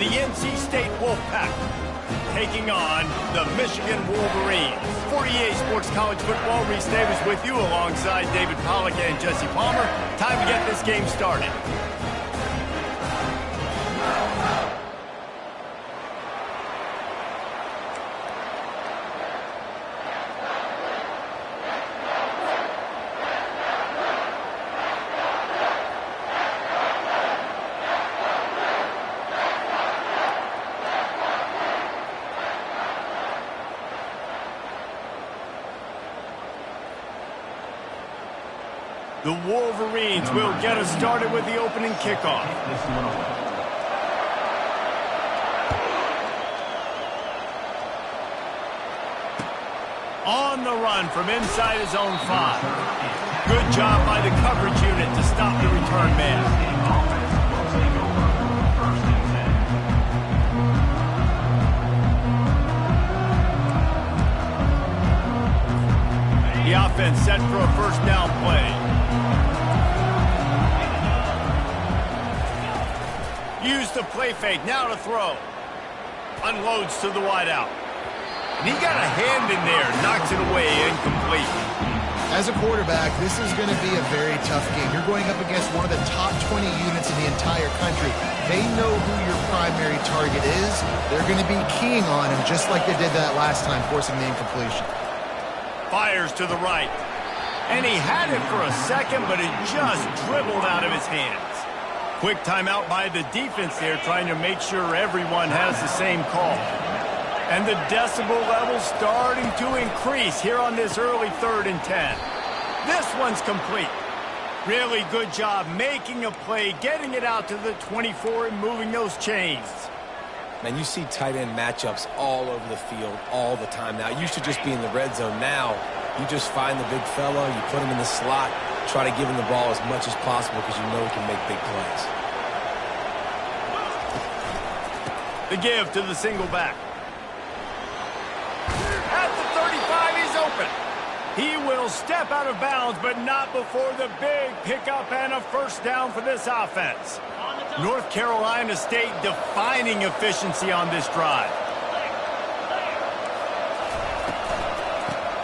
the NC State Wolfpack taking on the Michigan Wolverines. For EA Sports College Football, Reese Davis with you alongside David Pollack and Jesse Palmer. Time to get this game started. The Wolverines will get us started with the opening kickoff. On the run from inside his own 5. Good job by the coverage unit to stop the return man. The offense set for a first down play. Use the play fake, now to throw. Unloads to the wideout. And he got a hand in there, knocks it away, incomplete. As a quarterback, this is going to be a very tough game. You're going up against one of the top 20 units in the entire country. They know who your primary target is. They're going to be keying on him, just like they did that last time, forcing the incompletion. Fires to the right. And he had it for a second, but it just dribbled out of his hands. Quick timeout by the defense there, trying to make sure everyone has the same call. And the decibel level starting to increase here on this early 3rd and 10. This one's complete. Really good job making a play, getting it out to the 24 and moving those chains. Man, you see tight end matchups all over the field all the time now. It used to just be in the red zone. Now, you just find the big fella, you put him in the slot, try to give him the ball as much as possible because you know he can make big plays. The give to the single back. At the 35, he's open. He will step out of bounds, but not before the big pickup and a first down for this offense. North Carolina State defining efficiency on this drive.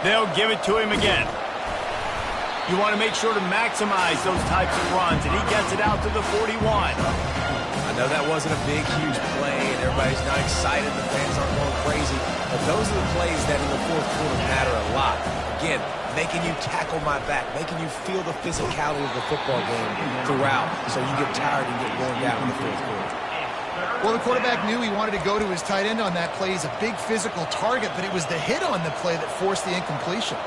They'll give it to him again. You want to make sure to maximize those types of runs, and he gets it out to the 41. I know that wasn't a big, huge play, and everybody's not excited. The fans aren't going crazy. But those are the plays that in the 4th quarter matter a lot. Again, making you tackle my back, making you feel the physicality of the football game throughout, so you get tired and get worn down in the 4th quarter. Well, the quarterback knew he wanted to go to his tight end on that play. He's a big physical target, but it was the hit on the play that forced the incompletion.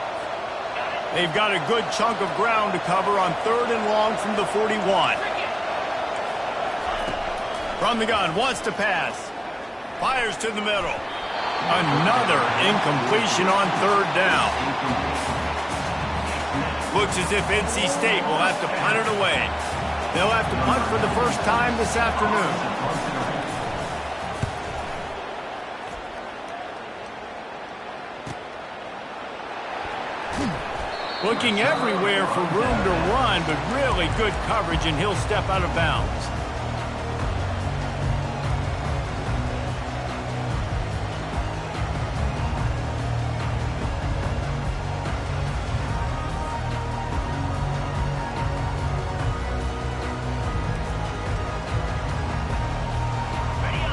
They've got a good chunk of ground to cover on 3rd and long from the 41. From the gun, wants to pass. Fires to the middle. Another incompletion on 3rd down. Looks as if NC State will have to punt it away. They'll have to punt for the first time this afternoon. Looking everywhere for room to run, but really good coverage, and he'll step out of bounds.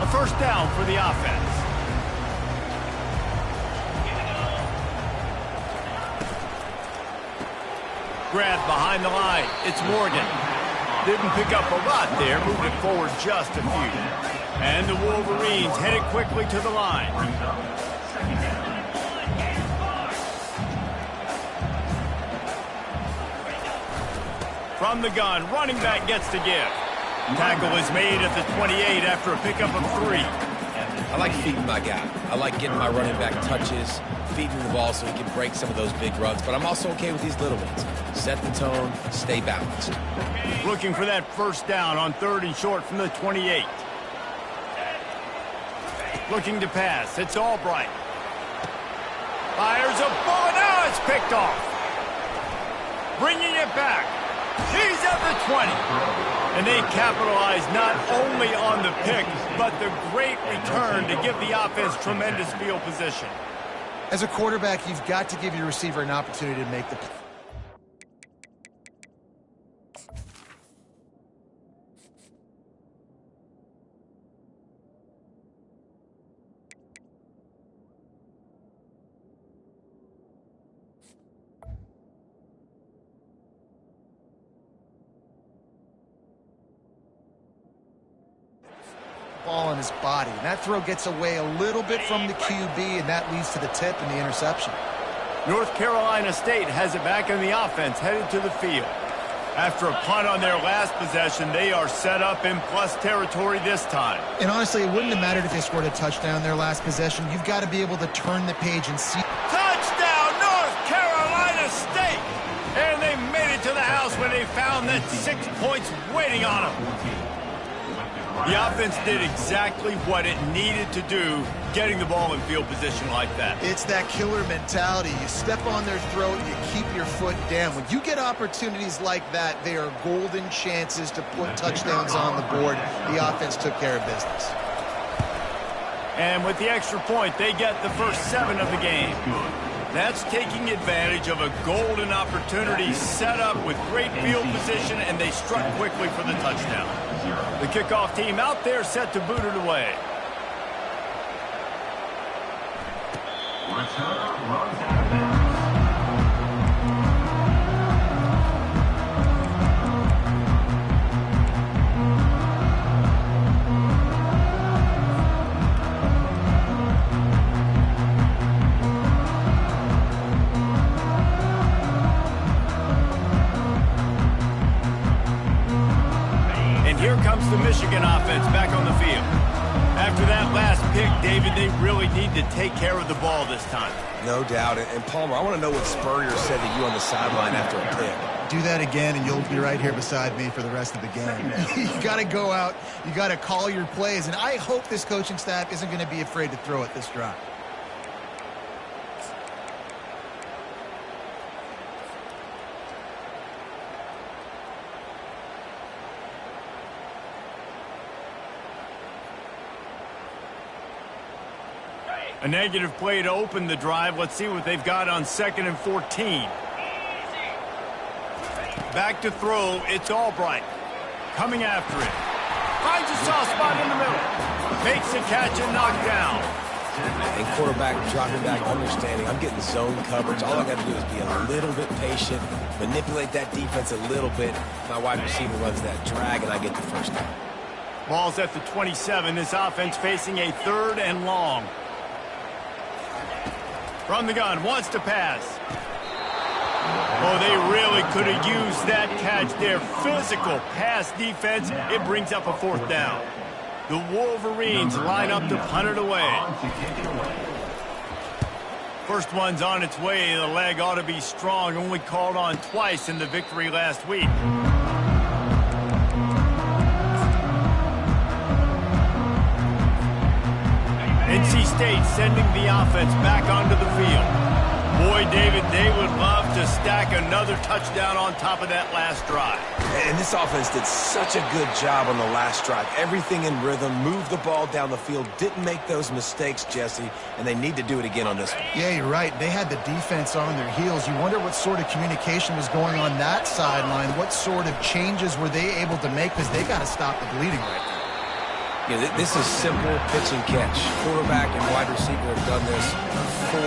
A first down for the offense. Grab behind the line. It's Morgan. Didn't pick up a lot there. Moved it forward just a few. And the Wolverines headed quickly to the line. From the gun, running back gets to give. Tackle is made at the 28 after a pickup of 3. I like feeding my guy. I like getting my running back touches, feeding the ball so he can break some of those big runs. But I'm also okay with these little ones. Set the tone, stay balanced. Looking for that first down on 3rd and short from the 28. Looking to pass. It's Albright. Fires a bullet. Now it's picked off. Bringing it back. He's at the 20. And they capitalize not only on the pick, but the great return to give the offense tremendous field position. As a quarterback, you've got to give your receiver an opportunity to make the play. Ball on his body, and that throw gets away a little bit from the QB, and that leads to the tip and the interception. North Carolina State has it back in the offense, headed to the field. After a punt on their last possession, they are set up in plus territory this time. And honestly, it wouldn't have mattered if they scored a touchdown their last possession. You've got to be able to turn the page and see. Touchdown, North Carolina State! And they made it to the house when they found that 6 points waiting on them. The offense did exactly what it needed to do, getting the ball in field position like that. It's that killer mentality. You step on their throat, you keep your foot down. When you get opportunities like that, they are golden chances to put touchdowns on the board. The offense took care of business. And with the extra point, they get the first 7 of the game. That's taking advantage of a golden opportunity set up with great field position, and they struck quickly for the touchdown. The kickoff team out there set to boot it away. Here comes the Michigan offense back on the field. After that last pick, David, they really need to take care of the ball this time. No doubt. And Palmer, I want to know what Spurrier said to you on the sideline after a pick. Do that again, and you'll be right here beside me for the rest of the game. You got to go out. You got to call your plays, and I hope this coaching staff isn't going to be afraid to throw it this drive. A negative play to open the drive. Let's see what they've got on 2nd and 14. Back to throw. It's Albright. Coming after it. Finds a soft spot in the middle. Makes the catch and knocked down. And quarterback dropping back, understanding I'm getting zone coverage. All I got to do is be a little bit patient, manipulate that defense a little bit. My wide receiver runs that drag, and I get the first down. Ball's at the 27. This offense facing a 3rd and long. From the gun, wants to pass. Oh, they really could have used that catch there. Physical pass defense. It brings up a 4th down. The Wolverines line up to punt it away. First one's on its way. The leg ought to be strong. Only called on twice in the victory last week. NC State sending the offense back onto the field. Boy, David, they would love to stack another touchdown on top of that last drive. And this offense did such a good job on the last drive. Everything in rhythm, moved the ball down the field, didn't make those mistakes, Jesse, and they need to do it again on this one. Yeah, you're right. They had the defense on their heels. You wonder what sort of communication was going on that sideline. What sort of changes were they able to make, because they got to stop the bleeding right now. Yeah, this is simple pitch and catch. Quarterback and wide receiver have done this 4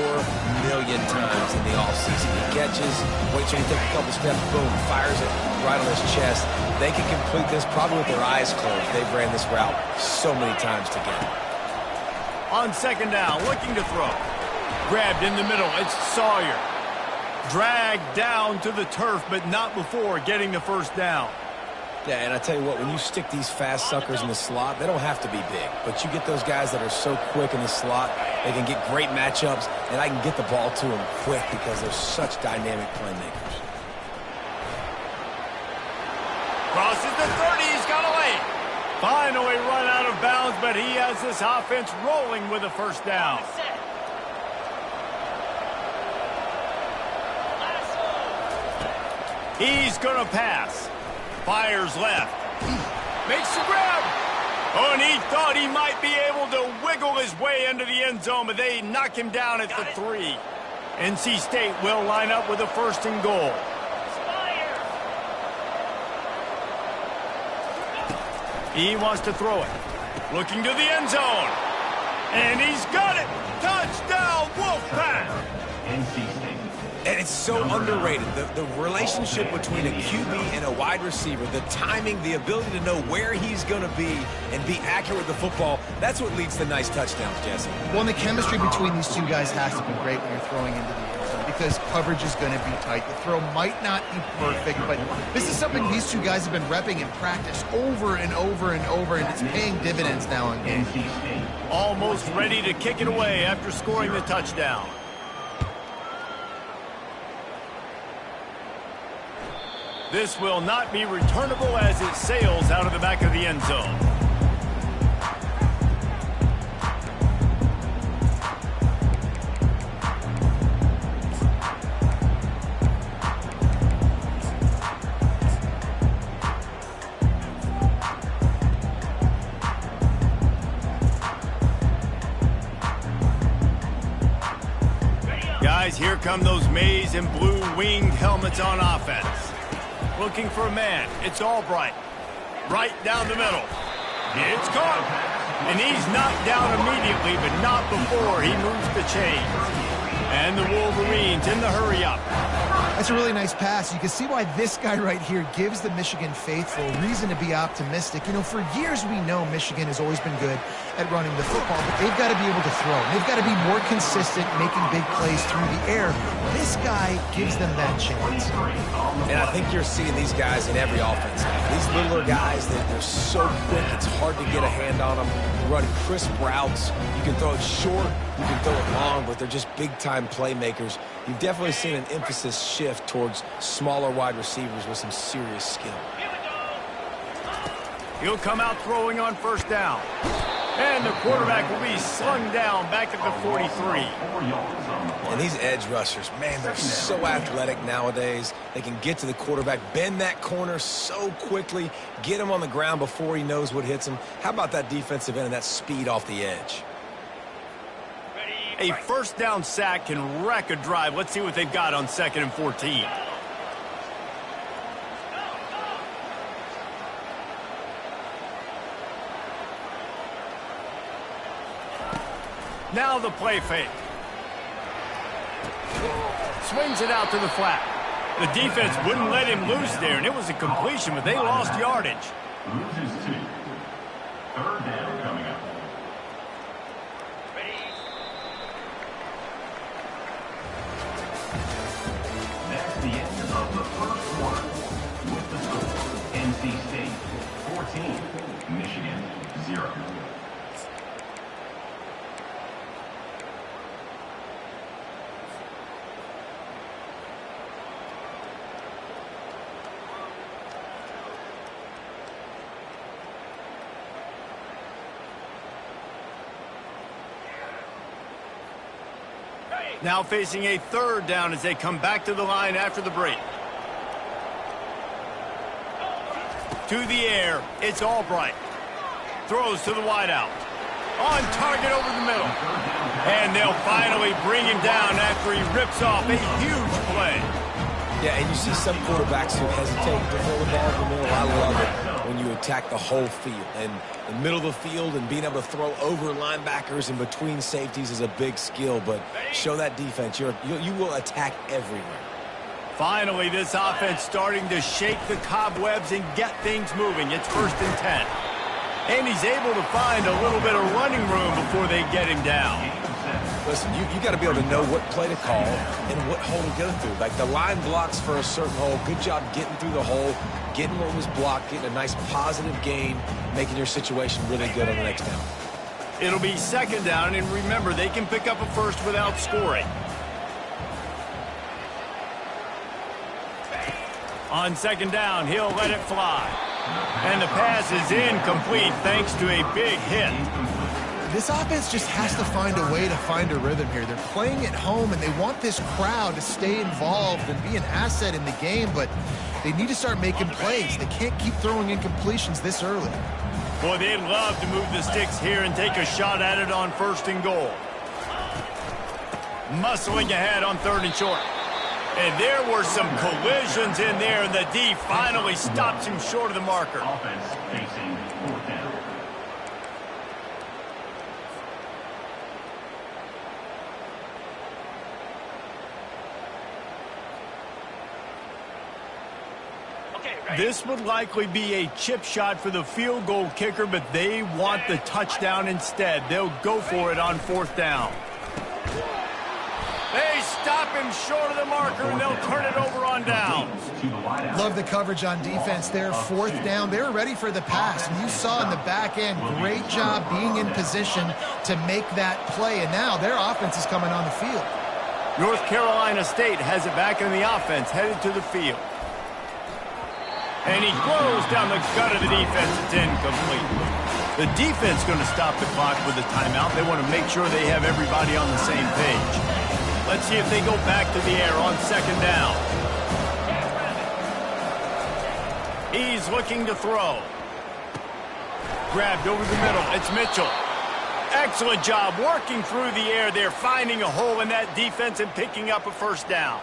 million times in the offseason. He catches, waits till he takes a couple steps, boom, fires it right on his chest. They can complete this probably with their eyes closed. They've ran this route so many times together. On 2nd down, looking to throw. Grabbed in the middle, it's Sawyer. Dragged down to the turf, but not before getting the first down. Yeah, and I tell you what, when you stick these fast suckers in the slot, they don't have to be big. But you get those guys that are so quick in the slot, they can get great matchups, and I can get the ball to them quick because they're such dynamic playmakers. Crosses the 30, he's got a lane. Finally run out of bounds, but he has this offense rolling with a first down. He's going to pass. Fires left. Makes the grab. Oh, and he thought he might be able to wiggle his way into the end zone, but they knock him down at the 3. NC State will line up with a 1st and goal. He wants to throw it. Looking to the end zone. And he's got it. Touchdown, Wolfpack. And it's so underrated. The relationship between a QB and a wide receiver, the timing, the ability to know where he's going to be and be accurate with the football, that's what leads to nice touchdowns, Jesse. Well, and the chemistry between these two guys has to be great when you're throwing into the end zone because coverage is going to be tight. The throw might not be perfect, but this is something these two guys have been repping in practice over and over and over, and it's paying dividends now in games. Almost ready to kick it away after scoring the touchdown. This will not be returnable as it sails out of the back of the end zone. Guys, here come those maize and blue winged helmets on offense. Looking for a man. It's Albright. Right down the middle. It's caught. And he's knocked down immediately, but not before he moves the chains. And the Wolverines in the hurry-up. That's a really nice pass. You can see why this guy right here gives the Michigan faithful reason to be optimistic. You know, for years we know Michigan has always been good at running the football, but they've got to be able to throw. They've got to be more consistent, making big plays through the air. This guy gives them that chance. And I think you're seeing these guys in every offense now. These littler guys, they're so quick, it's hard to get a hand on them. You run crisp routes. You can throw it short, you can throw it long, but they're just big-time playmakers. You've definitely seen an emphasis shift towards smaller wide receivers with some serious skill. He'll come out throwing on 1st down. And the quarterback will be slung down back at the 43. And these edge rushers, man, they're so athletic nowadays. They can get to the quarterback, bend that corner so quickly, get him on the ground before he knows what hits him. How about that defensive end and that speed off the edge? A 1st down sack can wreck a drive. Let's see what they've got on 2nd and 14. Now the play fake. Swings it out to the flat. The defense wouldn't let him loose there, and it was a completion, but they lost yardage. Loses 2. 3rd down coming up. That's the end of the 1st quarter. With the score, NC State 14, Michigan 0. Now facing a 3rd down as they come back to the line after the break. To the air, it's Albright. Throws to the wideout. On target over the middle. And they'll finally bring him down after he rips off a huge play. Yeah, and you see some quarterbacks who hesitate to throw the ball in the middle. I love it when you attack the whole field. And the middle of the field and being able to throw over linebackers and between safeties is a big skill. But show that defense. You will attack everywhere. Finally, this offense starting to shake the cobwebs and get things moving. It's 1st and 10. And he's able to find a little bit of running room before they get him down. Listen, you got to be able to know what play to call and what hole to go through. Like the line blocks for a certain hole. Good job getting through the hole, getting what was blocked, getting a nice positive gain, making your situation really good on the next down. It'll be 2nd down, and remember, they can pick up a 1st without scoring. On 2nd down, he'll let it fly. And the pass is incomplete thanks to a big hit. This offense just has to find a way to find a rhythm here. They're playing at home, and they want this crowd to stay involved and be an asset in the game, but they need to start making plays. They can't keep throwing incompletions this early. Boy, they'd love to move the sticks here and take a shot at it on 1st and goal. Muscling ahead on 3rd and short. And there were some collisions in there, and the D finally stops him short of the marker. Offense facing 4th down. This would likely be a chip shot for the field goal kicker, but they want the touchdown instead. They'll go for it on 4th down. They stop him short of the marker, and they'll turn it over on downs. Love the coverage on defense there. 4th down. They were ready for the pass, and you saw in the back end, great job being in position to make that play, and now their offense is coming on the field. North Carolina State has it back in the offense, headed to the field. And he throws down the gut of the defense. It's incomplete. The defense going to stop the clock with a timeout. They want to make sure they have everybody on the same page. Let's see if they go back to the air on 2nd down. He's looking to throw. Grabbed over the middle. It's Mitchell. Excellent job working through the air there, finding a hole in that defense and picking up a 1st down.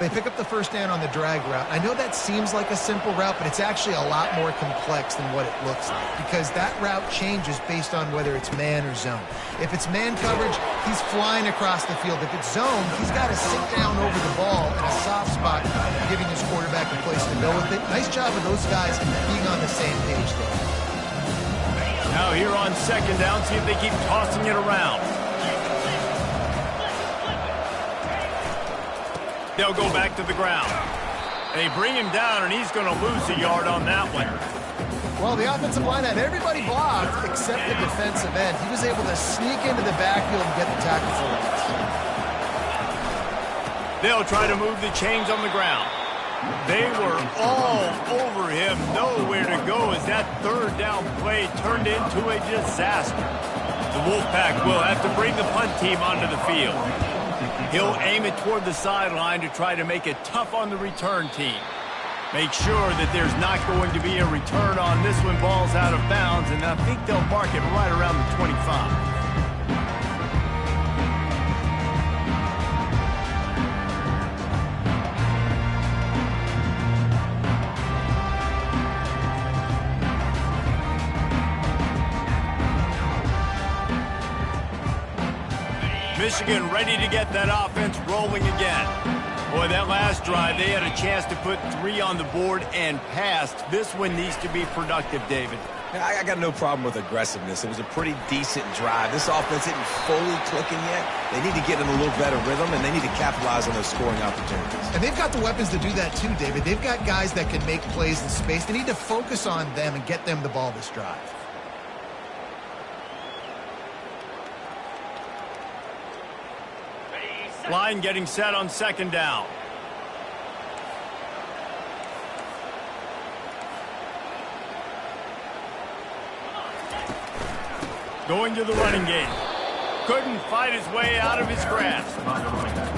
They pick up the 1st down on the drag route. I know that seems like a simple route, but it's actually a lot more complex than what it looks like because that route changes based on whether it's man or zone. If it's man coverage, he's flying across the field. If it's zone, he's got to sit down over the ball in a soft spot, giving his quarterback a place to go with it. Nice job of those guys being on the same page there. Now here on 2nd down, see if they keep tossing it around. They'll go back to the ground. They bring him down, and he's going to lose a yard on that one. Well, the offensive line had everybody blocked except the defensive end. He was able to sneak into the backfield and get the tackle for loss. They'll try to move the chains on the ground. They were all over him. Nowhere to go as that 3rd down play turned into a disaster. The Wolfpack will have to bring the punt team onto the field. He'll aim it toward the sideline to try to make it tough on the return team. Make sure that there's not going to be a return on this when ball's out of bounds, and I think they'll mark it right around the 25. Michigan ready to get that offense rolling again. Boy, that last drive, they had a chance to put 3 on the board and passed. This one needs to be productive, David. I got no problem with aggressiveness. It was a pretty decent drive. This offense isn't fully clicking yet. They need to get in a little better rhythm, and they need to capitalize on those scoring opportunities. And they've got the weapons to do that too, David. They've got guys that can make plays in space. They need to focus on them and get them the ball this drive. Line getting set on 2nd down. Going to the running game. Couldn't fight his way out of his grasp.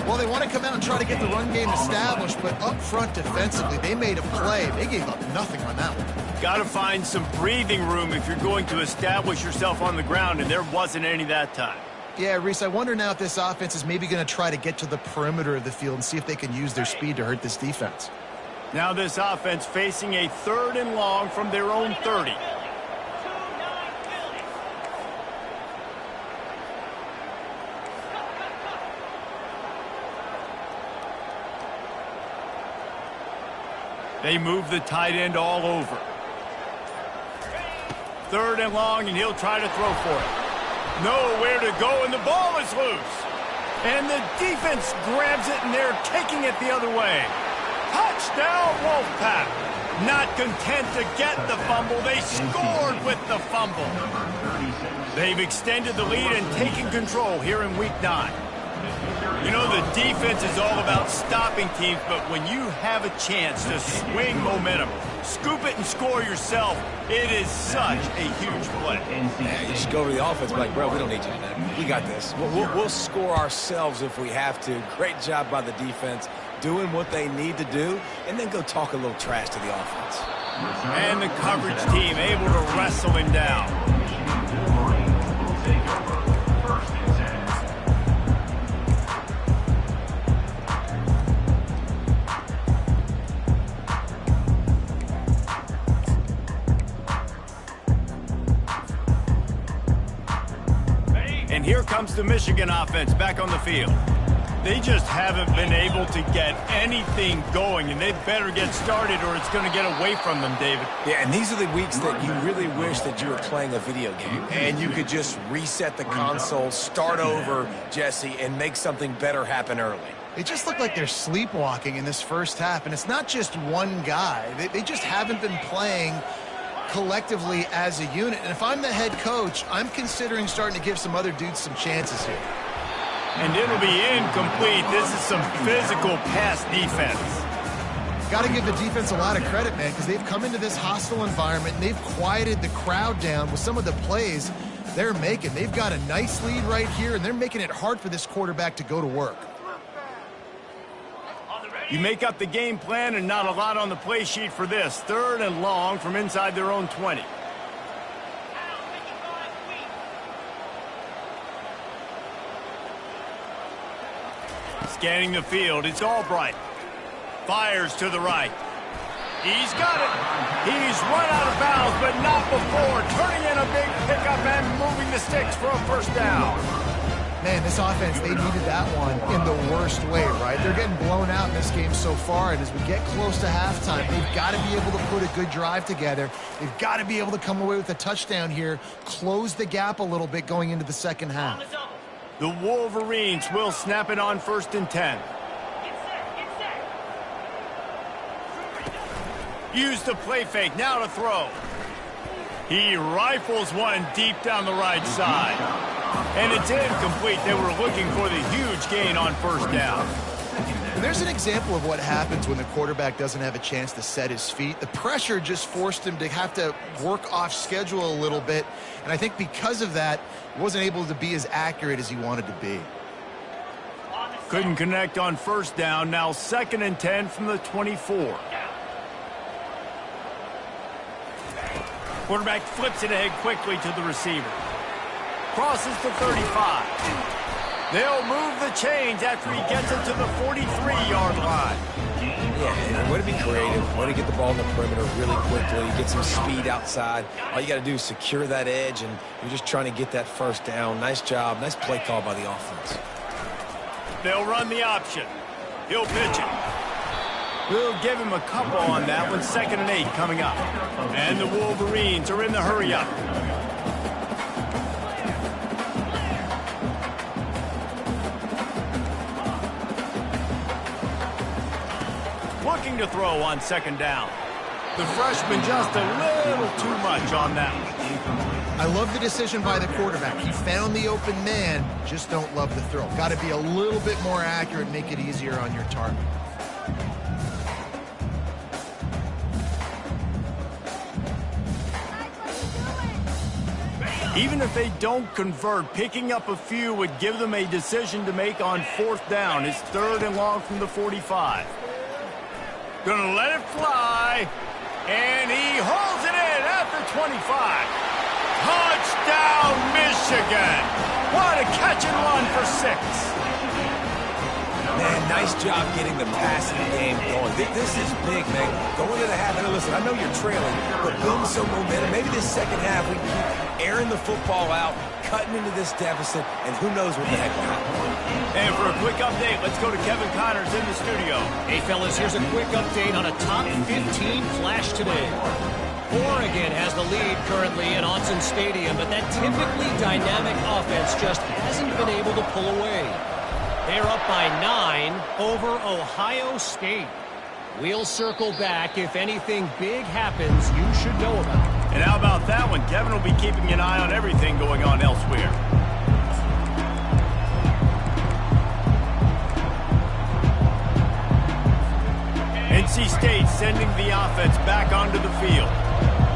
Well, they want to come out and try to get the run game established, but up front defensively, they made a play. They gave up nothing on that one. Got to find some breathing room if you're going to establish yourself on the ground, and there wasn't any that time. Yeah, Reese, I wonder now if this offense is maybe going to try to get to the perimeter of the field and see if they can use their speed to hurt this defense. Now this offense facing a 3rd and long from their own 30. They move the tight end all over. 3rd and long, and he'll try to throw for it. Nowhere to go, and the ball is loose. And the defense grabs it, and they're taking it the other way. Touchdown, Wolfpack. Not content to get the fumble, they scored with the fumble. They've extended the lead and taken control here in Week 9. You know, the defense is all about stopping teams, but when you have a chance to swing momentum, scoop it and score yourself, it is such a huge play. Yeah, you just go over the offense and be like, bro, we don't need you in that. We got this. We'll score ourselves if we have to. Great job by the defense doing what they need to do, and then go talk a little trash to the offense. And the coverage team able to wrestle him down. And here comes the Michigan offense back on the field. They just haven't been able to get anything going, and they better get started or it's going to get away from them, David. Yeah, and these are the weeks that you really wish that you were playing a video game and you could just reset the console, start over, Jesse, and make something better happen early. It just looked like they're sleepwalking in this first half, and it's not just one guy. They just haven't been playing collectively as a unit. And if I'm the head coach, I'm considering starting to give some other dudes some chances here. And it'll be incomplete. This is some physical pass defense. Got to give the defense a lot of credit, man, because they've come into this hostile environment and they've quieted the crowd down with some of the plays they're making. They've got a nice lead right here, and they're making it hard for this quarterback to go to work. You make up the game plan and not a lot on the play sheet for this. 3rd and long from inside their own 20. Scanning the field, it's Albright. Fires to the right. He's got it. He's run out of bounds, but not before. Turning in a big pickup and moving the sticks for a first down. Man, this offense, they needed that one in the worst way, right? They're getting blown out in this game so far, and as we get close to halftime, they've got to be able to put a good drive together. They've got to be able to come away with a touchdown here, close the gap a little bit going into the second half. The Wolverines will snap it on 1st and 10. Use the play fake, now to throw. He rifles one deep down the right side. And it's incomplete. They were looking for the huge gain on 1st down. And there's an example of what happens when the quarterback doesn't have a chance to set his feet. The pressure just forced him to have to work off schedule a little bit. And I think because of that, he wasn't able to be as accurate as he wanted to be. Couldn't connect on 1st down. Now 2nd and 10 from the 24. Quarterback flips it ahead quickly to the receiver. Crosses the 35. They'll move the chains after he gets it to the 43-yard line. Yeah, way to be creative, way to get the ball in the perimeter really quickly, get some speed outside. All you got to do is secure that edge, and you're just trying to get that 1st down. Nice job, nice play call by the offense. They'll run the option. He'll pitch it. We'll give him a couple on that one. 2nd and 8 coming up. And the Wolverines are in the hurry-up. Looking to throw on 2nd down. The freshman just a little too much on that one. I love the decision by the quarterback. He found the open man, just don't love the throw. Got to be a little bit more accurate, make it easier on your target. Even if they don't convert, picking up a few would give them a decision to make on 4th down. It's 3rd and long from the 45. Gonna let it fly, and he holds it in at the 25. Touchdown, Michigan! What a catch and run for 6. Man, nice job getting the passing game going. This is big, man. Going to the half, and listen, I know you're trailing, but building some momentum. Maybe this second half we keep airing the football out, cutting into this deficit, and who knows what the heck will happen. And for a quick update, let's go to Kevin Connors in the studio. Hey, fellas, here's a quick update on a top 15 flash today. Oregon has the lead currently at Autzen Stadium, but that typically dynamic offense just hasn't been able to pull away. They're up by 9 over Ohio State. We'll circle back if anything big happens you should know about. And how about that one? Kevin will be keeping an eye on everything going on elsewhere. State sending the offense back onto the field.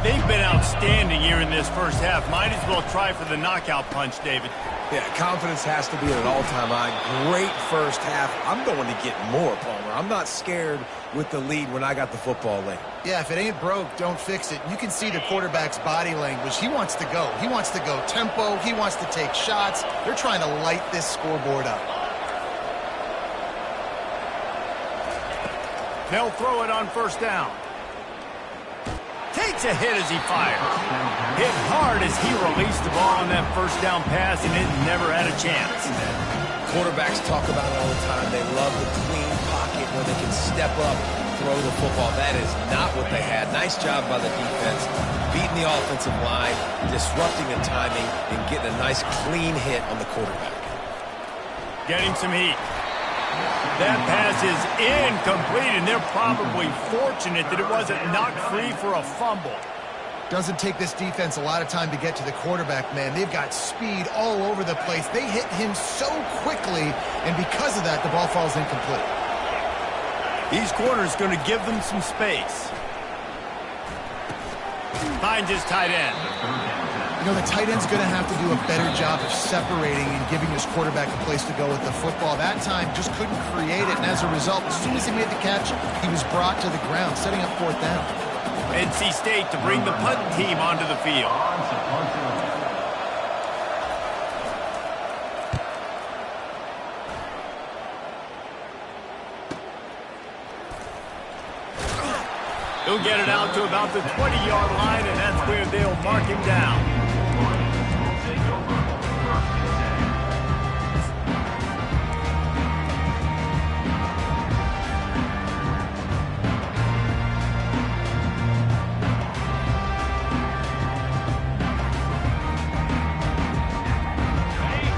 They've been outstanding here in this first half. Might as well try for the knockout punch, David. Yeah, confidence has to be at an all-time high. Great first half. I'm going to get more, Palmer. I'm not scared with the lead when I got the football late. Yeah, if it ain't broke, don't fix it. You can see the quarterback's body language. He wants to go. He wants to go tempo. He wants to take shots. They're trying to light this scoreboard up. They'll throw it on first down. Takes a hit as he fires. Hit hard as he released the ball on that first down pass, and it never had a chance. Quarterbacks talk about it all the time. They love the clean pocket where they can step up, throw the football. That is not what they had. Nice job by the defense, beating the offensive line, disrupting the timing, and getting a nice clean hit on the quarterback. Getting some heat. That pass is incomplete, and they're probably fortunate that it wasn't knocked free for a fumble. Doesn't take this defense a lot of time to get to the quarterback, man. They've got speed all over the place. They hit him so quickly, and because of that, the ball falls incomplete. These corners going to give them some space. Finds his tight end. You know, the tight end's going to have to do a better job of separating and giving his quarterback a place to go with the football. That time just couldn't create it, and as a result, as soon as he made the catch, he was brought to the ground, setting up fourth down. NC State to bring the punt team onto the field. He'll get it out to about the 20-yard line, and that's where they'll mark him down.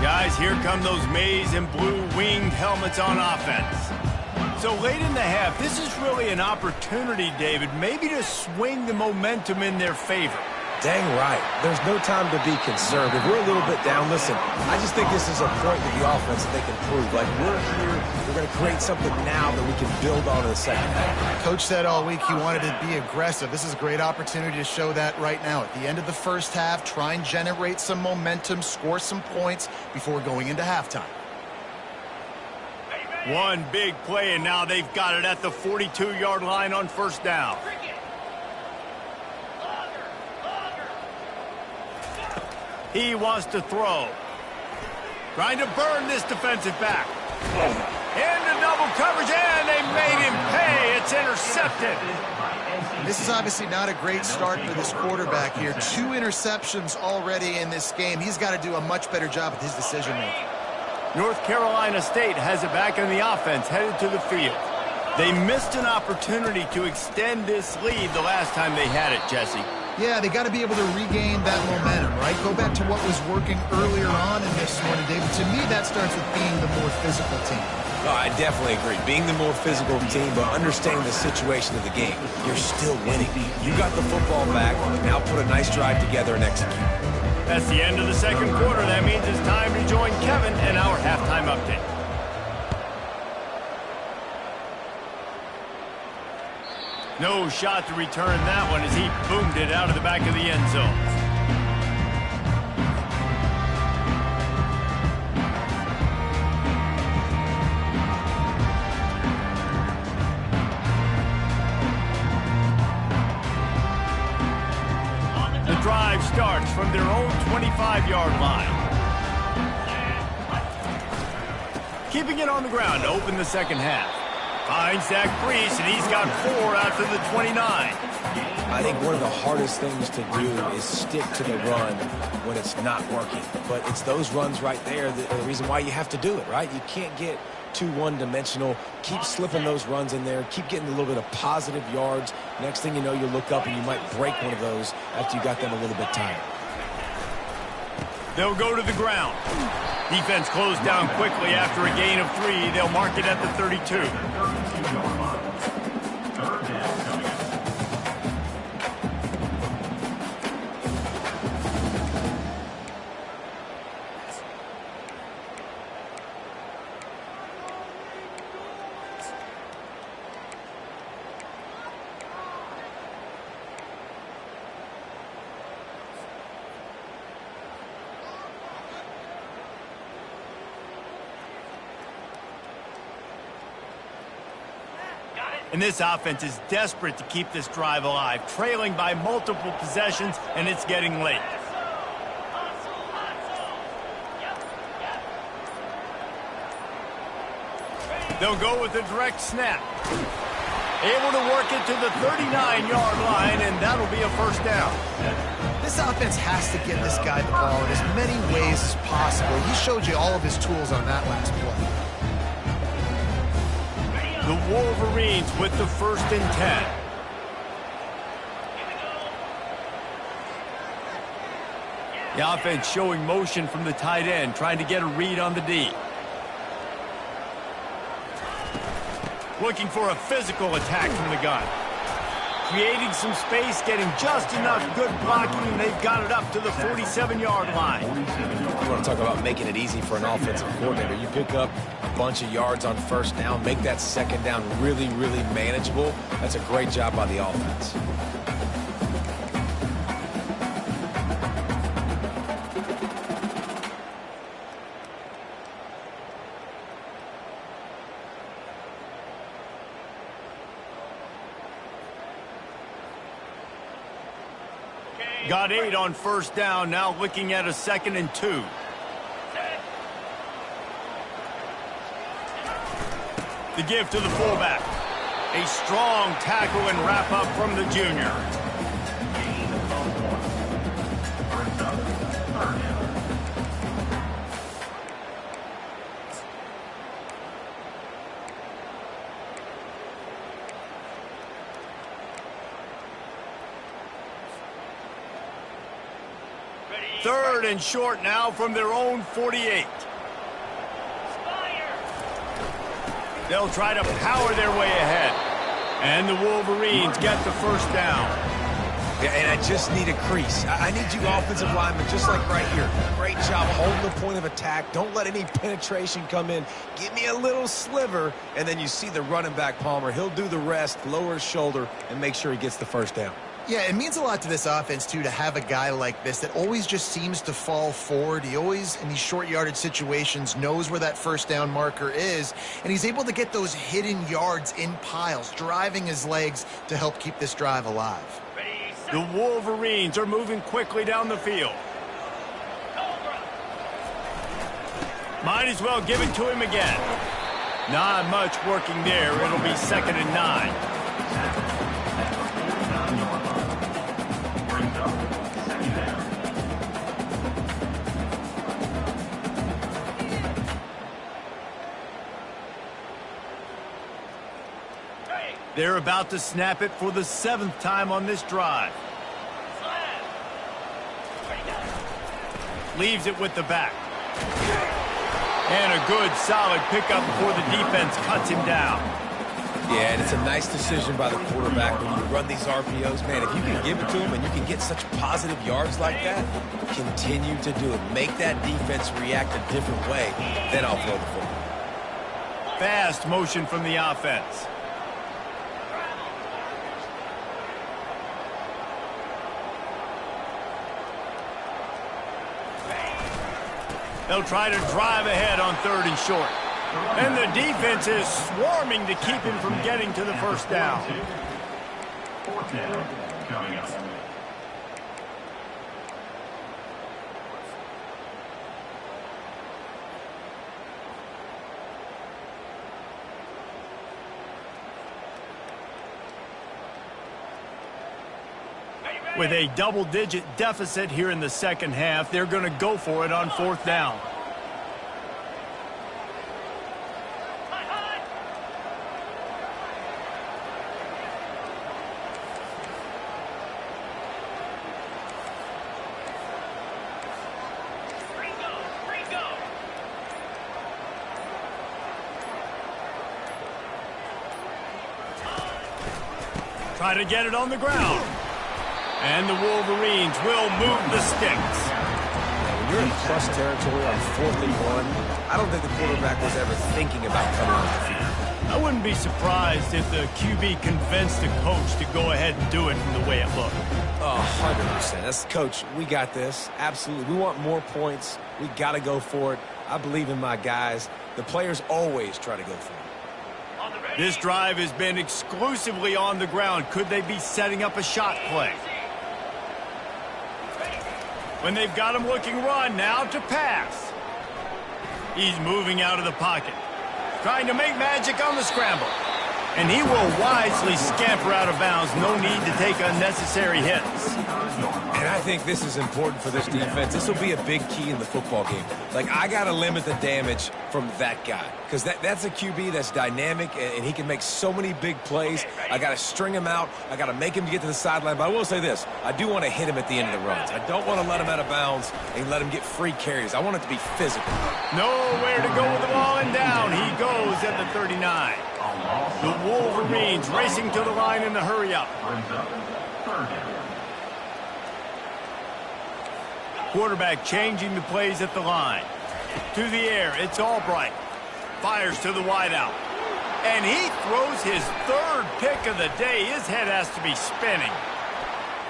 Guys, here come those maize and blue winged helmets on offense. So late in the half, this is really an opportunity, David, maybe to swing the momentum in their favor. Dang right. There's no time to be concerned. If we're a little bit down, listen, I just think this is a point with the offense that they can prove. Like, we're here, we're going to create something now that we can build on in the second half. Coach said all week he wanted to be aggressive. This is a great opportunity to show that right now. At the end of the first half, try and generate some momentum, score some points before going into halftime. One big play, and now they've got it at the 42-yard line on first down. He wants to throw. Trying to burn this defensive back. Into double coverage, and they made him pay. It's intercepted. This is obviously not a great start for this quarterback here. 2 interceptions already in this game. He's got to do a much better job with his decision-making. North Carolina State has it back in the offense, headed to the field. They missed an opportunity to extend this lead the last time they had it, Jesse. Yeah, they got to be able to regain that momentum, right? Go back to what was working earlier on in this one, and David, to me, that starts with being the more physical team. Oh, I definitely agree. Being the more physical team, but understanding the situation of the game. You're still winning. You got the football back. Now put a nice drive together and execute. That's the end of the second quarter. That means it's time to join Kevin and our halftime update. No shot to return that one as he boomed it out of the back of the end zone. The drive starts from their own 25-yard line. Keeping it on the ground to open the second half. Finds Zach Brees, and he's got 4 out to the 29. I think one of the hardest things to do is stick to the run when it's not working. But it's those runs right there that the reason why you have to do it, right? You can't get too one-dimensional. Keep slipping those runs in there. Keep getting a little bit of positive yards. Next thing you know, you look up and you might break one of those after you got them a little bit tired. They'll go to the ground. Defense closed down quickly after a gain of 3. They'll mark it at the 32. And this offense is desperate to keep this drive alive, trailing by multiple possessions, and it's getting late. They'll go with a direct snap. Able to work it to the 39-yard line, and that'll be a first down. This offense has to get this guy the ball in as many ways as possible. He showed you all of his tools on that last play. The Wolverines with the 1st and 10. The offense showing motion from the tight end, trying to get a read on the D. Looking for a physical attack from the gun. Creating some space, getting just enough good blocking, and they've got it up to the 47-yard line. You want to talk about making it easy for an offensive coordinator. You pick up a bunch of yards on first down, make that second down really, really manageable. That's a great job by the offense. Got 8 on first down, now looking at a 2nd and 2. The give to the fullback. A strong tackle and wrap up from the junior. Third and short now from their own 48. They'll try to power their way ahead. And the Wolverines get the first down. Yeah, and I just need a crease. I need you offensive linemen, just like right here. Great job holding the point of attack. Don't let any penetration come in. Give me a little sliver, and then you see the running back, Palmer. He'll do the rest, lower his shoulder, and make sure he gets the first down. Yeah, it means a lot to this offense, too, to have a guy like this that always just seems to fall forward. He always, in these short yardage situations, knows where that first down marker is, and he's able to get those hidden yards in piles, driving his legs to help keep this drive alive. The Wolverines are moving quickly down the field. Might as well give it to him again. Not much working there. It'll be 2nd and 9. They're about to snap it for the 7th time on this drive. Leaves it with the back. And a good, solid pickup before the defense cuts him down. Yeah, and it's a nice decision by the quarterback when you run these RPOs. Man, if you can give it to him and you can get such positive yards like that, continue to do it. Make that defense react a different way, then I'll throw the football. Fast motion from the offense. They'll try to drive ahead on 3rd and short. And the defense is swarming to keep him from getting to the first down. 4th down coming up. With a double-digit deficit here in the second half, they're going to go for it on 4th down. Try to get it on the ground. And the Wolverines will move the sticks. When you're in plus territory on 4th and 1, I don't think the quarterback was ever thinking about coming on the field. I wouldn't be surprised if the QB convinced the coach to go ahead and do it from the way it looked. Oh, 100%. That's coach. We got this. Absolutely. We want more points. We got to go for it. I believe in my guys. The players always try to go for it. On the ready. This drive has been exclusively on the ground. Could they be setting up a shot play? When they've got him looking run, now to pass. He's moving out of the pocket. Trying to make magic on the scramble. And he will wisely scamper out of bounds. No need to take unnecessary hits. And I think this is important for this defense. This will be a big key in the football game. Like, I got to limit the damage from that guy. Because that's a QB that's dynamic, and he can make so many big plays. I got to string him out. I got to make him get to the sideline. But I will say this. I do want to hit him at the end of the runs. I don't want to let him out of bounds and let him get free carries. I want it to be physical. Nowhere to go with the ball, and down he goes at the 39. The Wolverines racing to the line in the hurry-up. Quarterback changing the plays at the line. To the air, it's Albright. Fires to the wideout. And he throws his third pick of the day. His head has to be spinning.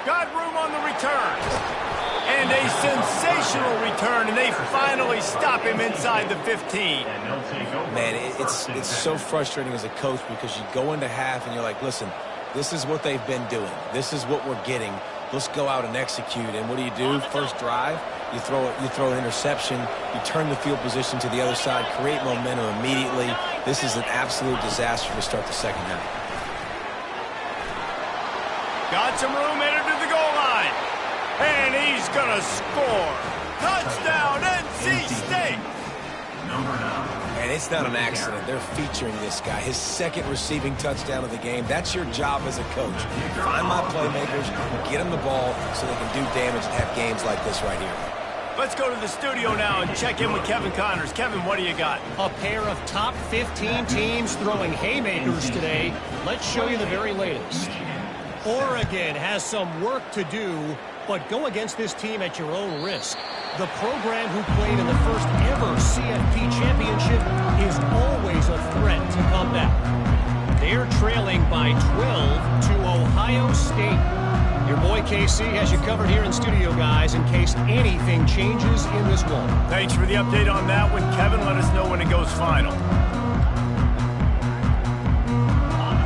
Got room on the return. And a sensational return, and they finally stop him inside the 15. Man, it's so frustrating as a coach because you go into half and you're like, listen, this is what they've been doing. This is what we're getting. Let's go out and execute. And what do? First drive, you throw an interception, you turn the field position to the other side, create momentum immediately. This is an absolute disaster to start the second half. Got some room, entered to the goal line. And he's going to score. Touchdown, NC State. And it's not an accident. They're featuring this guy. His second receiving touchdown of the game. That's your job as a coach. Find my playmakers, get them the ball so they can do damage and have games like this right here. Let's go to the studio now and check in with Kevin Connors. Kevin, what do you got? A pair of top 15 teams throwing haymakers today. Let's show you the very latest. Oregon has some work to do, but go against this team at your own risk. The program who played in the first ever CFP championship is always a threat to come back. They're trailing by 12 to Ohio State. Your boy KC has you covered here in studio, guys, in case anything changes in this one. Thanks for the update on that one, Kevin. Let us know when it goes final.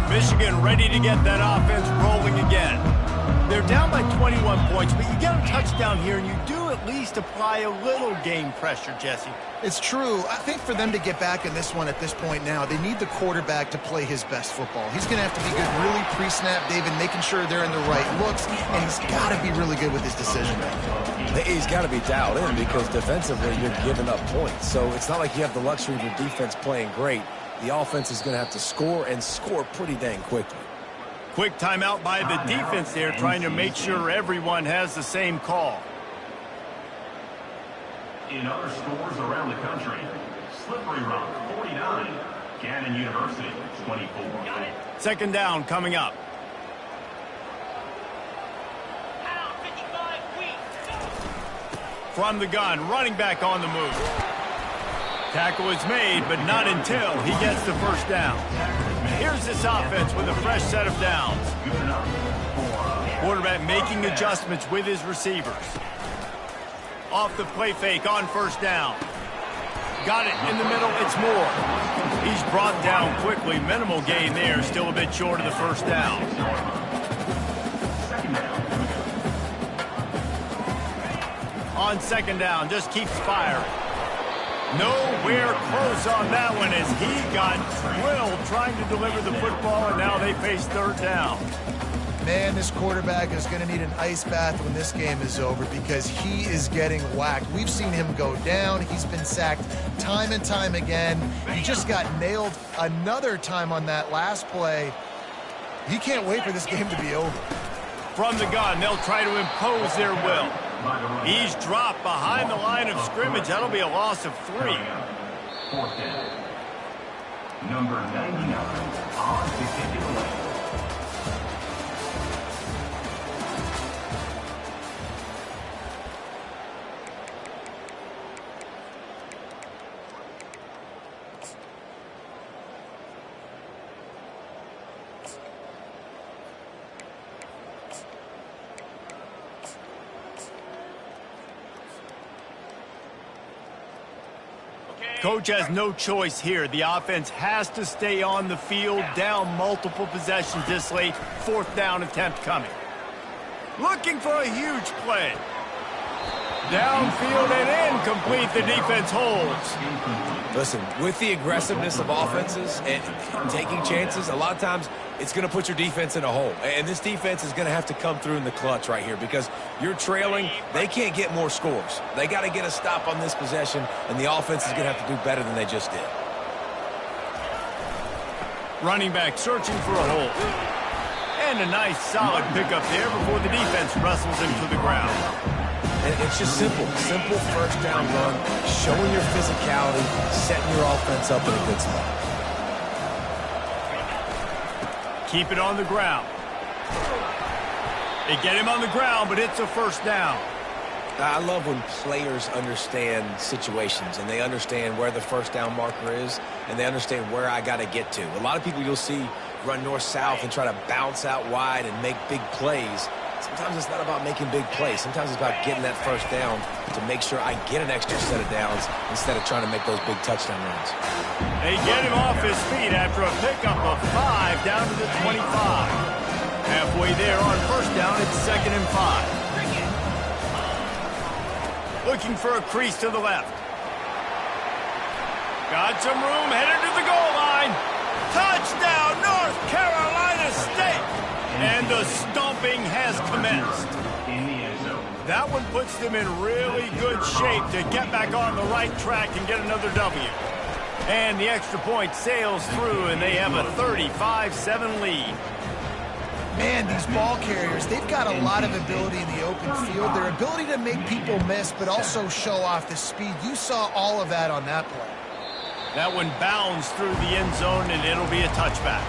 Michigan ready to get that offense rolling again. They're down by 21 points, but you get a touchdown here, and you do at least apply a little game pressure, Jesse. It's true. I think for them to get back in this one at this point now, they need the quarterback to play his best football. He's going to have to be good really pre-snap, David, making sure they're in the right looks, and he's got to be really good with his decision-making. He's got to be dialed in because defensively you're giving up points. So it's not like you have the luxury of your defense playing great. The offense is going to have to score and score pretty dang quickly. Quick timeout by the defense there, trying to make sure everyone has the same call. In other scores around the country, Slippery Rock 49, Gannon University 24. Second down coming up. From the gun, running back on the move. Tackle is made, but not until he gets the first down. Here's this offense with a fresh set of downs. Quarterback making adjustments with his receivers. Off the play fake on first down. Got it in the middle, it's Moore. He's brought down quickly. Minimal gain there, still a bit short of the first down. On second down, just keeps firing. Nowhere close on that one as he got drilled trying to deliver the football, and now they face third down. Man, this quarterback is going to need an ice bath when this game is over because he is getting whacked. We've seen him go down. He's been sacked time and time again. He just got nailed another time on that last play. He can't wait for this game to be over. From the gun, they'll try to impose their will. He's dropped behind the line of scrimmage. That'll be a loss of 3. Fourth down. Number 99 on the kick. Coach has no choice here. The offense has to stay on the field, down multiple possessions this late. 4th down attempt coming. Looking for a huge play. Downfield and incomplete. The defense holds. Listen, with the aggressiveness of offenses and taking chances, a lot of times it's going to put your defense in a hole. And this defense is going to have to come through in the clutch right here because you're trailing. They can't get more scores. They got to get a stop on this possession, and the offense is going to have to do better than they just did. Running back searching for a hole. And a nice solid pickup there before the defense wrestles him to the ground. And it's just simple. Simple first down run, showing your physicality, setting your offense up in a good spot. Keep it on the ground. They get him on the ground, but it's a first down. I love when players understand situations and they understand where the first down marker is and they understand where I got to get to. A lot of people you'll see run north-south and try to bounce out wide and make big plays. Sometimes it's not about making big plays. Sometimes it's about getting that first down to make sure I get an extra set of downs instead of trying to make those big touchdown runs. They get him off his feet after a pickup of 5 down to the 25. Halfway there on first down, it's 2nd and 5. Looking for a crease to the left. Got some room, headed to the goal line. Touchdown, North Carolina State! And the stomping has commenced. That one puts them in really good shape to get back on the right track and get another W. And the extra point sails through, and they have a 35-7 lead. Man, these ball carriers, they've got a lot of ability in the open field. Their ability to make people miss, but also show off the speed. You saw all of that on that play. That one bounds through the end zone, and it'll be a touchback.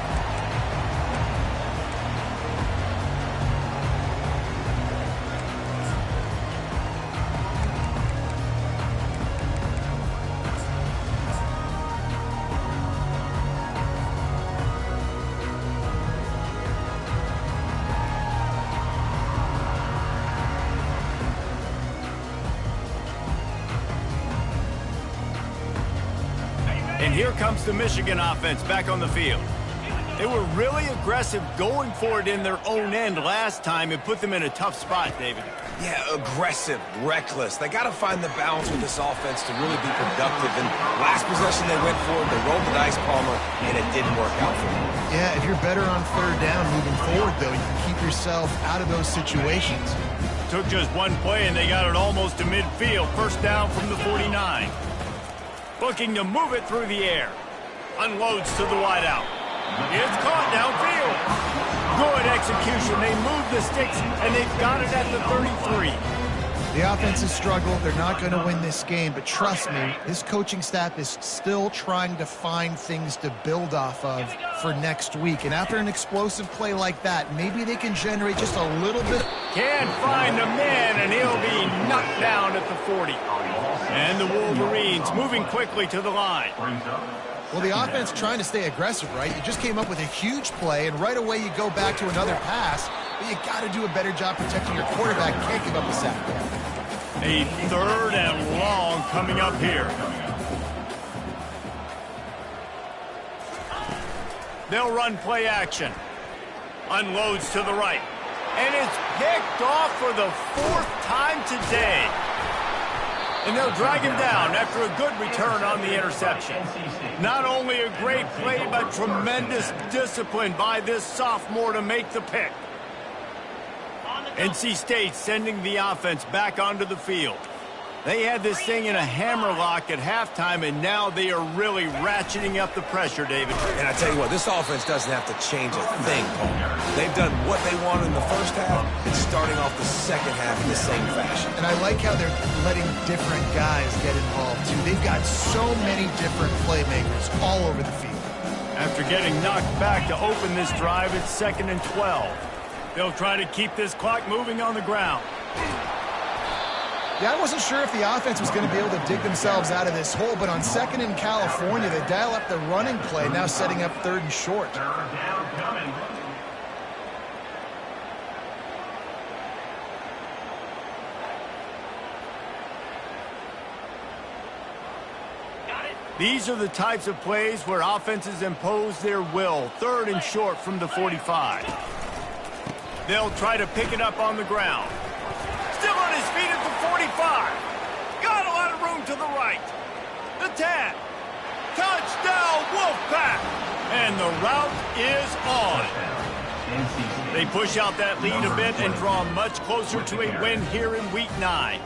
And here comes the Michigan offense back on the field. They were really aggressive going for it in their own end last time. It put them in a tough spot, David. Yeah, aggressive, reckless. They got to find the balance with this offense to really be productive. And last possession they went for it, they rolled the dice, Palmer, and it didn't work out for them. Yeah, if you're better on 3rd down moving forward, though, you can keep yourself out of those situations. Took just one play, and they got it almost to midfield. First down from the 49. Looking to move it through the air. Unloads to the wideout. It's caught downfield. Good execution. They move the sticks, and they've got it at the 33. The offense has struggled. They're not going to win this game, but trust me, this coaching staff is still trying to find things to build off of for next week. And after an explosive play like that, maybe they can generate just a little bit. Can't find the man, and he'll be knocked down at the 40. And the Wolverines moving quickly to the line. Well, the offense trying to stay aggressive, right? You just came up with a huge play, and right away you go back to another pass. But you got to do a better job protecting your quarterback. Can't give up a sack. A 3rd and long coming up here. They'll run play action. Unloads to the right. And it's picked off for the 4th time today. And they'll drag him down after a good return on the interception. Not only a great play, but tremendous discipline by this sophomore to make the pick. NC State sending the offense back onto the field. They had this thing in a hammerlock at halftime, and now they are really ratcheting up the pressure, David. And I tell you what, this offense doesn't have to change a thing, Paul. They've done what they wanted in the first half and starting off the second half in the same fashion. And I like how they're letting different guys get involved, too. They've got so many different playmakers all over the field. After getting knocked back to open this drive, it's 2nd and 12. They'll try to keep this clock moving on the ground. Yeah, I wasn't sure if the offense was going to be able to dig themselves out of this hole, but on 2nd in California, they dial up the running play, now setting up 3rd and short. These are the types of plays where offenses impose their will. 3rd and short from the 45. They'll try to pick it up on the ground. Still on his feet at the 45. Got a lot of room to the right. The 10. Touchdown, Wolfpack! And the route is on. They push out that lead a bit and draw much closer to a win here in Week 9.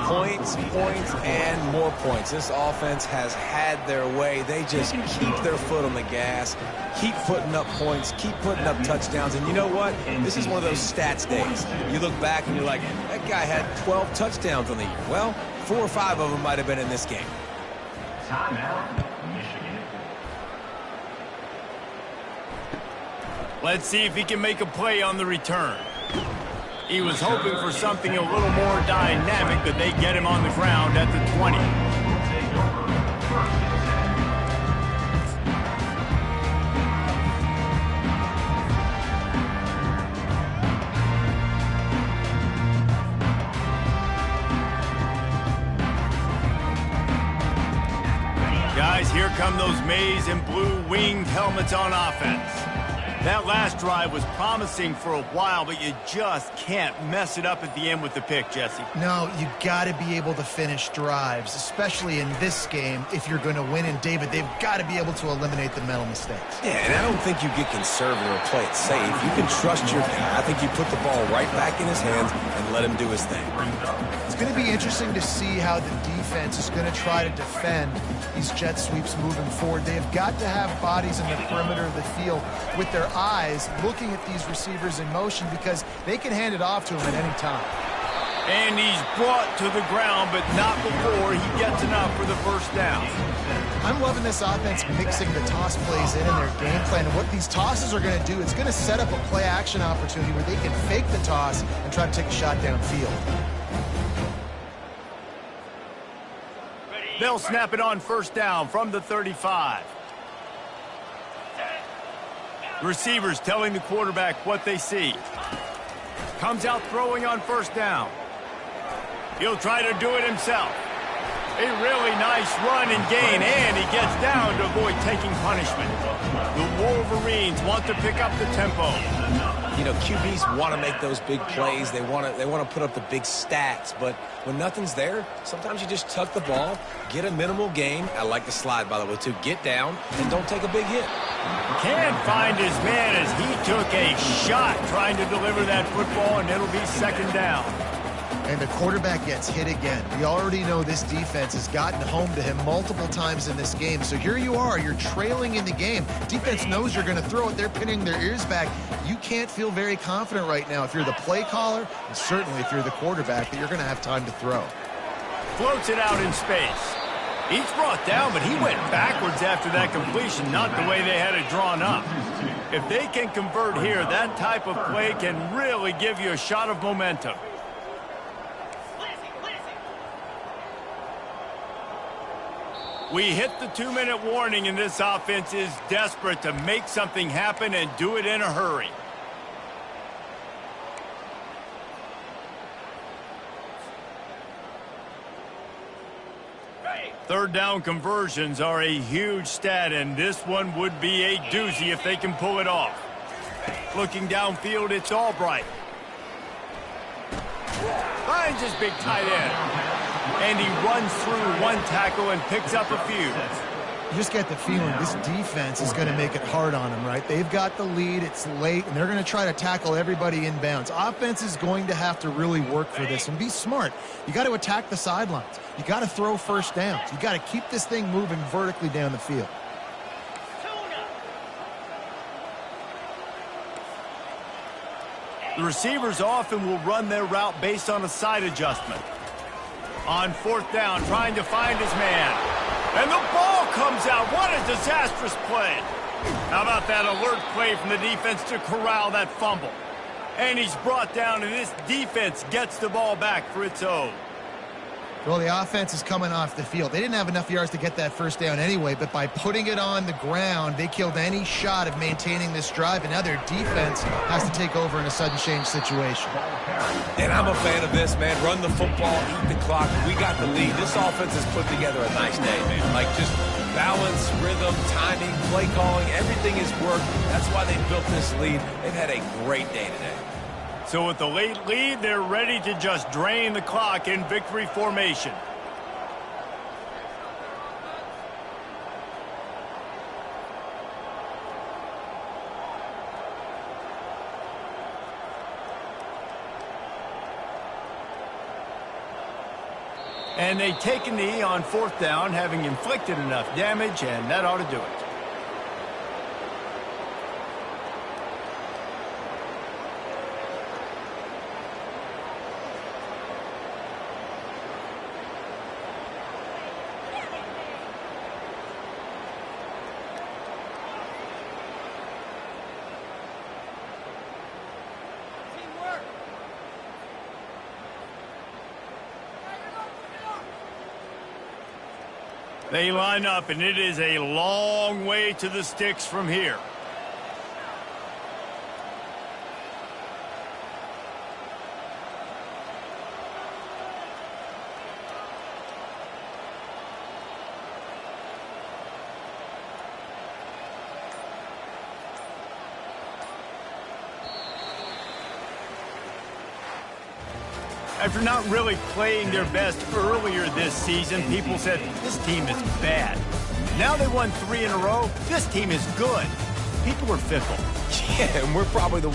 Points, points, and more points. This offense has had their way. They just keep their foot on the gas, keep putting up points, keep putting up touchdowns. And you know what? This is one of those stats days. You look back and you're like, that guy had 12 touchdowns on the year. Well, 4 or 5 of them might have been in this game. Timeout, Michigan. Let's see if he can make a play on the return. He was hoping for something a little more dynamic, but they get him on the ground at the 20. Guys, here come those maize and blue winged helmets on offense. That last drive was promising for a while, but you just can't mess it up at the end with the pick, Jesse. No, you got to be able to finish drives, especially in this game. If you're going to win, and David, they've got to be able to eliminate the mental mistakes. Yeah, and I don't think you get conservative or play it safe. You can trust your guy. I think you put the ball right back in his hands and let him do his thing. It's going to be interesting to see how the defense is going to try to defend these jet sweeps moving forward. They have got to have bodies in the perimeter of the field with their eyes looking at these receivers in motion, because they can hand it off to him at any time. And he's brought to the ground, but not before he gets enough for the first down. I'm loving this offense mixing the toss plays in their game plan. And what these tosses are going to do, it's going to set up a play action opportunity where they can fake the toss and try to take a shot downfield. They'll snap it on first down from the 35. Receivers telling the quarterback what they see. Comes out throwing on first down. He'll try to do it himself. A really nice run and gain, and he gets down to avoid taking punishment. The Wolverines want to pick up the tempo. You know, QBs want to make those big plays. They want to put up the big stats. But when nothing's there, sometimes you just tuck the ball, get a minimal gain. I like the slide, by the way, too. Get down and don't take a big hit. Can't find his man as he took a shot trying to deliver that football, and it'll be second down. And the quarterback gets hit again. We already know this defense has gotten home to him multiple times in this game. So here you are, you're trailing in the game. Defense knows you're going to throw it. They're pinning their ears back. You can't feel very confident right now if you're the play caller, and certainly if you're the quarterback, that you're going to have time to throw. Floats it out in space. He's brought down, but he went backwards after that completion, not the way they had it drawn up. If they can convert here, that type of play can really give you a shot of momentum. We hit the 2-minute warning, and this offense is desperate to make something happen and do it in a hurry. Third down conversions are a huge stat, and this one would be a doozy if they can pull it off. Looking downfield, it's Albright. Finds his big tight end. And he runs through one tackle and picks up a few. You just get the feeling this defense is going to make it hard on them, right? They've got the lead, it's late, and they're going to try to tackle everybody inbounds. Offense is going to have to really work for this and be smart. You got to attack the sidelines. You got to throw first downs. You got to keep this thing moving vertically down the field. The receivers often will run their route based on a side adjustment. On fourth down, trying to find his man. And the ball comes out. What a disastrous play. How about that alert play from the defense to corral that fumble? And he's brought down, and this defense gets the ball back for its own. Well, the offense is coming off the field. They didn't have enough yards to get that first down anyway, but by putting it on the ground, they killed any shot of maintaining this drive, and now their defense has to take over in a sudden change situation. And I'm a fan of this, man. Run the football, eat the clock. We got the lead. This offense has put together a nice day, man. Like, just balance, rhythm, timing, play calling, everything has worked. That's why they built this lead. They've had a great day today. So with the late lead, they're ready to just drain the clock in victory formation. And they take a knee on fourth down, having inflicted enough damage, and that ought to do it. They line up, and it is a long way to the sticks from here. After not really playing their best earlier this season, people said, this team is bad. Now they won 3 in a row. This team is good. People are fickle. Yeah, and we're probably the